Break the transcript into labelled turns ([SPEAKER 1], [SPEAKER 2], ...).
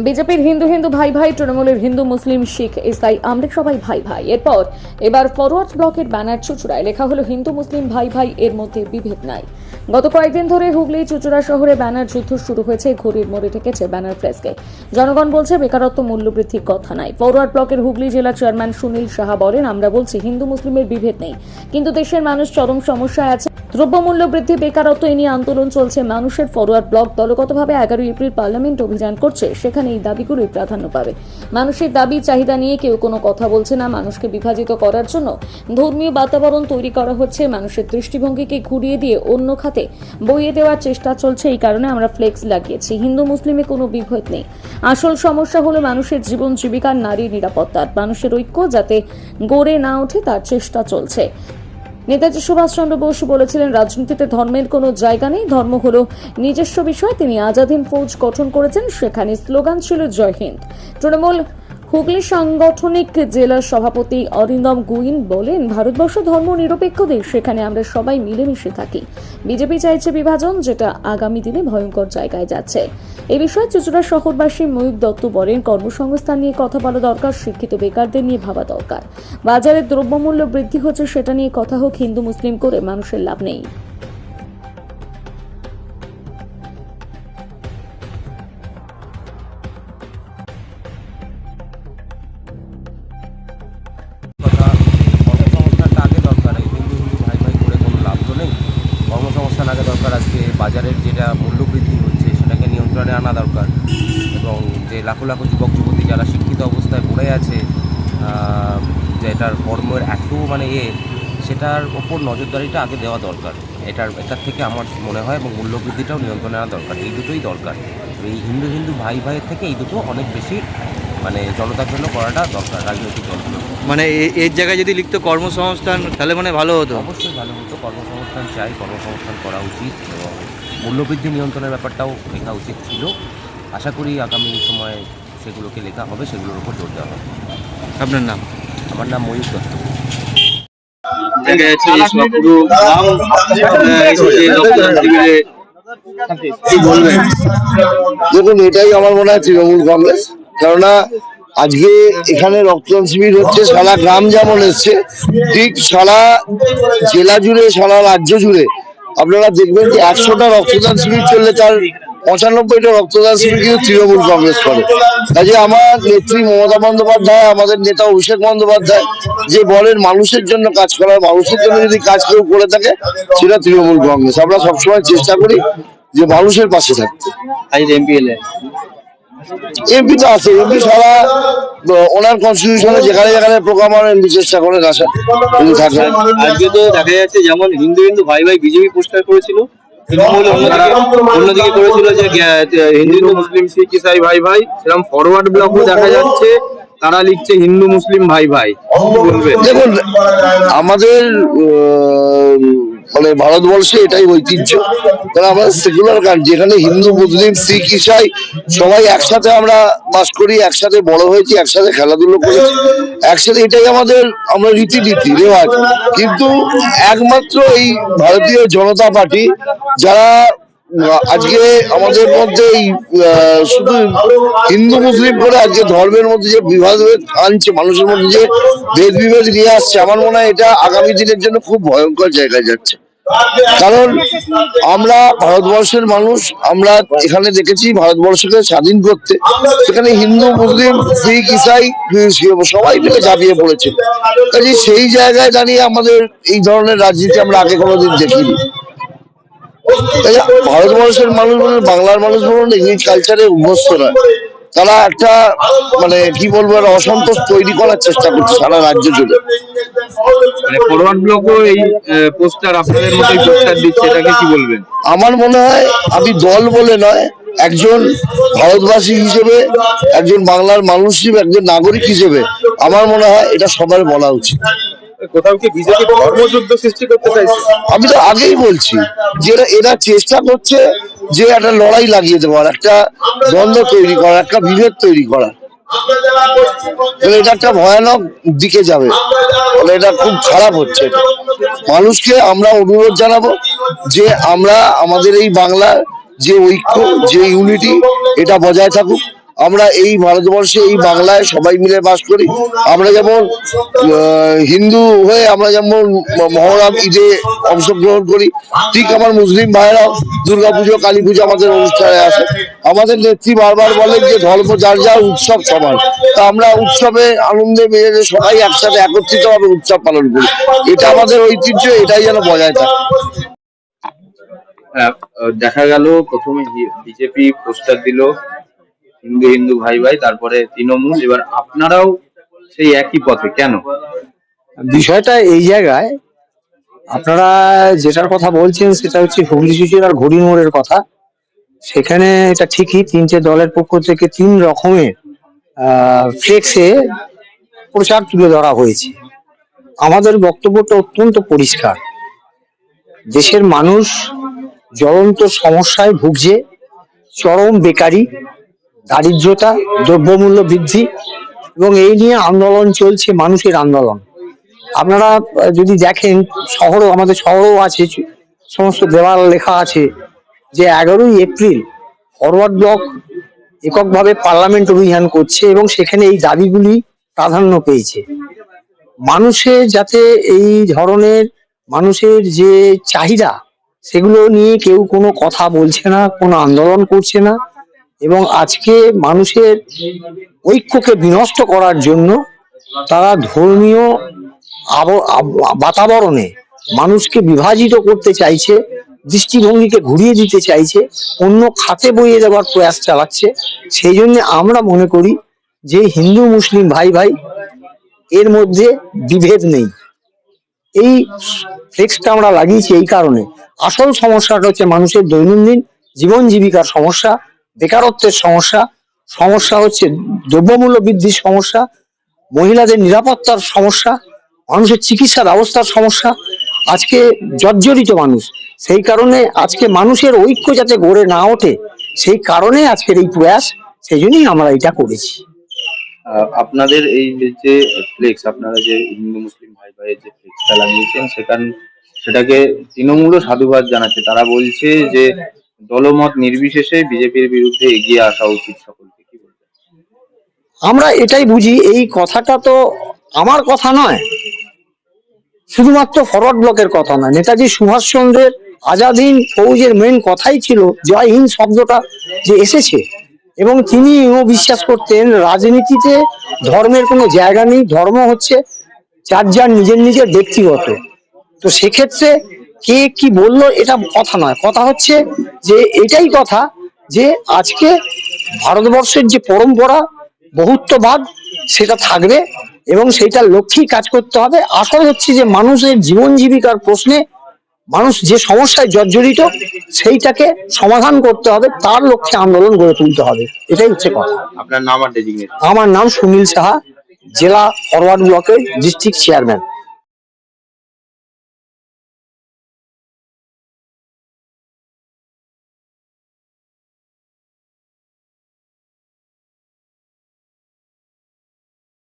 [SPEAKER 1] বিজেপির হিন্দু হিন্দু ভাই ভাই, তৃণমূলের হিন্দু মুসলিম শিখ ইসাই আমরা সবাই ভাই ভাই। এবার ফরওয়ার্ড ব্লকের ব্যানার চুচুড়ায় লেখা হলো হিন্দু মুসলিম ভাই ভাই, এর মধ্যে বিভেদ নাই। গত কয়েকদিন ধরে হুগলি চুচুড়া শহরে ব্যানার যুদ্ধ শুরু হয়েছে। ঘড়ির মোড়ে ঠেকেছে ব্যানার ফ্লেক্সকে। জনগণ বলছে বেকারত্ব মূল্যবৃদ্ধির কথা নাই। ফরওয়ার্ড ব্লকের হুগলি জেলা চেয়ারম্যান সুনীল সাহা বলেন, আমরা বলছি হিন্দু মুসলিমের বিভেদ নেই, কিন্তু দেশের মানুষ চরম সমস্যায় আছে। দ্রব্যমূল্য বৃদ্ধি, বেকারত্ব এ নিয়ে আন্দোলন চলছে মানুষের। ফরওয়ার্ড ব্লক দলগতভাবে 11 এপ্রিল পার্লামেন্ট অভিযান করছে, সেখানে এই দাবিগুলোই প্রাধান্য পাবে। মানুষের দাবি চাহিদা নিয়ে কেউ কোনো কথা বলছে না। মানুষকে বিভাজিত করার জন্য ধর্মীয় বাতাবরণ তৈরি করা হচ্ছে। মানুষের দৃষ্টিভঙ্গিকে ঘুরিয়ে দিয়ে অন্য খাতে বইয়ে দেওয়ার চেষ্টা চলছে। এই কারণে আমরা ফ্লেক্স লাগিয়েছি। হিন্দু মুসলিমে কোনো বিভেদ নেই। আসল সমস্যা হলো মানুষের জীবন জীবিকার, নারীর নিরাপত্তার, মানুষের ঐক্য যাতে গড়ে না ওঠে তার চেষ্টা চলছে। নেতাজি সুভাষচন্দ্র বোস বলেছিলেন, রাজনীতিতে ধর্মের কোনো জায়গা নেই, ধর্ম হলো নিজস্ব বিষয়। তিনি আজাদ হিন্দ ফৌজ গঠন করেছেন, সেখানে স্লোগান ছিল জয় হিন্দ। তৃণমূল হুগলি সাংগঠনিক জেলা সভাপতি অরিন্দম গুইন বলেন, ভারতবর্ষ ধর্ম নিরপেক্ষ দেশ, সেখানে আমরা সবাই মিলেমিশে থাকি। বিজেপি চাইছে বিভাজন, যেটা আগামী দিনে ভয়ঙ্কর জায়গায় যাচ্ছে। এই বিষয়ে চুচুড়া শহরবাসী ময়ূর দত্ত বলেন, কর্মসংস্থান নিয়ে কথা বলা দরকার, শিক্ষিত বেকারদের নিয়ে ভাবা দরকার। বাজারে দ্রব্যমূল্য বৃদ্ধি হচ্ছে, সেটা নিয়ে কথা হোক। হিন্দু মুসলিম করে মানুষের লাভ নেই।
[SPEAKER 2] কথা কর্মসংস্থানটা আগে দরকার। এই হিন্দু হিন্দু ভাই ভাই করে কোনো লাভ তো নেই। কর্মসংস্থান আগে দরকার। আজকে বাজারের যেটা মূল্যবৃদ্ধি হচ্ছে সেটাকে নিয়ন্ত্রণে আনা দরকার, এবং যে লাখো লাখো যুবক যুবতী যারা শিক্ষিত অবস্থায় পড়ে আছে, যে এটার কর্মের এত সেটার ওপর নজরদারিটা আগে দেওয়া দরকার। এটার থেকে আমার মনে হয়, এবং মূল্যবৃদ্ধিটাও নিয়ন্ত্রণে আনা দরকার। এই দুটোই দরকার। এই হিন্দু হিন্দু ভাই ভাইয়ের থেকে এই দুটো অনেক বেশি জনতার জন্য করাটা দরকার রাজনৈতিক দলগুলো।
[SPEAKER 3] এর জায়গায় যদি লিখতো কর্মসংস্থান, তাহলে ভালো হতো।
[SPEAKER 2] অবশ্যই ভালো হতো। কর্মসংস্থান চাই, কর্মসংস্থান করা উচিত, এবং মূল্যবৃদ্ধি নিয়ন্ত্রণের ব্যাপারটাও লেখা উচিত ছিল। আশা করি আগামী সময়ে সেগুলোকে লেখা হবে, সেগুলোর উপর জোর দেওয়া হবে।
[SPEAKER 3] আপনার নাম?
[SPEAKER 2] আমার নাম ময়ূর দত্ত।
[SPEAKER 4] দেখুন, এটাই আমার মনে হয় তৃণমূল কংগ্রেস। কেননা আজকে এখানে রক্তদান শিবির হচ্ছে, সারা গ্রাম যেমন এসছে, ঠিক সারা জেলা জুড়ে, সারা রাজ্য জুড়ে আপনারা দেখবেন যে 100টা রক্তদান শিবির চললে তার 95টা রক্তদান শিবির কিন্তু তৃণমূল কংগ্রেস করে। কাজে আমার নেত্রী মমতা বন্দ্যোপাধ্যায়, আমাদের নেতা অভিষেক বন্দ্যোপাধ্যায় যে বলেন মানুষের জন্য কাজ করার, মানুষের জন্য যদি কাজ কেউ করে থাকে সেটা তৃণমূল কংগ্রেস। আমরা সবসময় চেষ্টা করি যে মানুষের পাশে থাকতে। এমপি তো আছে, এমপি সারা ওনার কনস্টিটিউশনে যেখানে যেখানে প্রোগ্রাম হয় এমপি চেষ্টা করে আসা উনি থাকেন।
[SPEAKER 3] আজকে তো দেখা যাচ্ছে যেমন হিন্দু হিন্দু ভাই ভাই বিজেপি পোস্টার করেছিল, তৃণমূল অন্যদিকে করেছিল যে হিন্দু হিন্দু মুসলিম শিখ ইসাই ভাই ভাই। সেরকম ফরওয়ার্ড ব্লকও দেখা যাচ্ছে, তারা লিখছে হিন্দু মুসলিম ভাই ভাই। বলবেন?
[SPEAKER 4] দেখুন, আমাদের মানে ভারতবর্ষে এটাই ঐতিহ্য। কারণ আমাদের সেকুলার কান্ট্রি, যেখানে হিন্দু মুসলিম শিখ ইসাই সবাই একসাথে আমরা বাস করি, একসাথে বড় হয়েছি, একসাথে খেলাধুলো করেছি একসাথে, এটাই আমরা রীতিনীতি রেওয়াজ। কিন্তু একমাত্র এই ভারতীয় জনতা পার্টি, যারা আজকে আমাদের মধ্যে এই শুধু হিন্দু মুসলিম করে আজকে ধর্মের মধ্যে যে বিভাদ আনছে, মানুষের মধ্যে যে ভেদ বিভেদ নিয়ে আসছে, আমার মনে হয় এটা আগামী দিনের জন্য খুব ভয়ঙ্কর জায়গায় যাচ্ছে। কারণ আমরা ভারতবর্ষের মানুষ, আমরা এখানে দেখেছি ভারতবর্ষকে স্বাধীন করতে, সেখানে হিন্দু মুসলিম শিখ ইসাই সবাই মিলে ঝাঁপিয়ে পড়েছে। কাজে সেই জায়গায় দাঁড়িয়ে আমাদের এই ধরনের রাজনীতি আমরা আগে কোনোদিন দেখিনি। ভারতবর্ষের মানুষ বলুন, বাংলার মানুষ বলুন, ইংলিশ কালচারে অভ্যস্ত নয়। তারা একটা কি বলবো, অসন্তোষ তৈরি করার চেষ্টা করছে সারা রাজ্য জুড়ে।
[SPEAKER 3] ফরওয়ার্ড ব্লকও এই পোস্টার আপনাদের মতোই পোস্টার দিচ্ছে, এটাকে কি বলবেন?
[SPEAKER 4] আমার মনে হয়, আমি দল বলে নয়, একজন ভারতবাসী হিসেবে, একজন বাংলার মানুষ হিসেবে, একজন নাগরিক হিসেবে আমার মনে হয় এটা সবার বলা উচিত।
[SPEAKER 3] কোথাও কি বিজেপি ধর্মযুদ্ধ সৃষ্টি করতে চাইছে?
[SPEAKER 4] আমি তো আগেই বলছি যে এরা চেষ্টা করছে যে একটা লড়াই লাগিয়ে দেওয়ার, একটা দ্বন্দ্ব তৈরি করার, একটা বিভেদ তৈরি করার। এটা একটা ভয়ানক দিকে যাবে, এটা খুব খারাপ হচ্ছে। মানুষকে আমরা অনুরোধ জানাবো যে আমরা আমাদের এই বাংলার যে ঐক্য, যে ইউনিটি, এটা বজায় থাকুক। আমরা এই ভারতবর্ষে এই বাংলায় সবাই মিলে বাস করি। আমরা যেমন হিন্দু হয়ে আমরা যেমন মহরম ঈদে অংশগ্রহণ করি, ঠিক আমার মুসলিম ভাইয়েরাও দুর্গাপুজো কালী পুজো আমাদের অনুষ্ঠানে আসে। আমাদের নেত্রী বারবার বলেন যে ধর্ম যার যার, উৎসব সমান। তা আমরা উৎসবে আনন্দে মেয়ে সবাই একসাথে একত্রিত ভাবে উৎসব পালন করি। এটা আমাদের ঐতিহ্য, এটাই যেন বজায় থাকে।
[SPEAKER 3] দেখা গেল প্রথমে বিজেপি পোস্টার দিল হিন্দু হিন্দু ভাই ভাই, তারপরে তৃণমূল, এবার আপনারাও সেই একই পথে কেন?
[SPEAKER 5] বিষয়টা এই জায়গায়, আপনারা যেটার কথা বলছেন সেটা হচ্ছে হুগলি চুচুর আর ঘড়ি মোড়ের কথা। সেখানে এটা ঠিকই, তিনটে দলের পক্ষ থেকে 3 রকমের ফ্লেক্সে প্রচার তুলে ধরা হয়েছে। আমাদের বক্তব্যটা অত্যন্ত পরিষ্কার। দেশের মানুষ জ্বলন্ত সমস্যায় ভুগছে, চরম বেকারি, দারিদ্রতা, দ্রব্যমূল্য বৃদ্ধি, এবং এই নিয়ে আন্দোলন চলছে, মানুষের আন্দোলন। আপনারা যদি দেখেন, আমাদের শহরেও আছে, সমস্ত দেওয়াল লেখা আছে যে 11ই এপ্রিল ফরওয়ার্ড ব্লক এককভাবে পার্লামেন্ট অভিযান করছে, এবং সেখানে এই দাবিগুলি প্রাধান্য পেয়েছে। মানুষের যাতে এই ধরনের মানুষের যে চাহিদা, সেগুলো নিয়ে কেউ কোনো কথা বলছে না, কোনো আন্দোলন করছে না, এবং আজকে মানুষের ঐক্যকে বিনষ্ট করার জন্য তারা ধর্মীয় বাতাবরণে মানুষকে বিভাজিত করতে চাইছে, দৃষ্টিভঙ্গিকে ঘুরিয়ে দিতে চাইছে, অন্য খাতে বইয়ে দেওয়ার প্রয়াস চালাচ্ছে। সেই জন্য আমরা মনে করি যে হিন্দু মুসলিম ভাই ভাই, এর মধ্যে বিভেদ নেই। এই ফ্লেক্সটা আমরা লাগিয়েছি এই কারণে, আসল সমস্যাটা হচ্ছে মানুষের দৈনন্দিন জীবন জীবিকার সমস্যা, বেকারত্বের সমস্যা, সমস্যা হচ্ছে দ্রব্যমূল্য বৃদ্ধির সমস্যা, মহিলাদের নিরাপত্তার সমস্যা, মানুষের চিকিৎসা ব্যবস্থার সমস্যা। আজকে জর্জরিত মানুষ, সেই কারণে আজকে মানুষের ঐক্য যাতে গড়ে না ওঠে, সেই কারণে আজকের এই প্রয়াস, সেই জন্যই আমরা এটা করেছি।
[SPEAKER 3] আপনাদের এই যে ফ্লেক্স, আপনারা যে হিন্দু মুসলিম ভাই ভাইয়ের যে ফ্লেক্সটা লাগিয়েছেন, সেটাকে তৃণমূলও সাধুবাদ জানাচ্ছে। তারা বলছে যে দলমত নির্বিশেষে বিজেপির বিরুদ্ধে এগিয়ে আসা উচিত সকলকে, কি বলবেন?
[SPEAKER 5] আমরা এটাই বুঝি, এই কথাটা তো আমার কথা নয়, শুধুমাত্র ফরওয়ার্ড ব্লকের কথা নয়, নেতাজি সুভাষচন্দ্রের আজাদ হিন্দ ফৌজের মেন কথাই ছিল জয় হিন্দ শব্দটা যে এসেছে, এবং তিনিও বিশ্বাস করতেন রাজনীতিতে ধর্মের কোনো জায়গা নেই, ধর্ম হচ্ছে যার যার নিজের নিজের ব্যক্তিগত। তো সেক্ষেত্রে কে কি বললো এটা কথা নয়, কথা হচ্ছে যে এটাই কথা যে আজকে ভারতবর্ষের যে পরম্পরা বহুত্ববাদ, সেটা থাকবে এবং সেইটার লক্ষ্যেই কাজ করতে হবে। আসল হচ্ছে যে মানুষের জীবন জীবিকার প্রশ্নে মানুষ যে সমস্যায় জর্জরিত, সেইটাকে সমাধান করতে হবে, তার লক্ষ্যে আন্দোলন গড়ে তুলতে হবে, এটাই হচ্ছে কথা।
[SPEAKER 3] আপনার নাম আর ডেজিগনেশন?
[SPEAKER 5] আমার নাম সুনীল সাহা, জেলা ফরওয়ার্ড ব্লকের ডিস্ট্রিক্ট চেয়ারম্যান।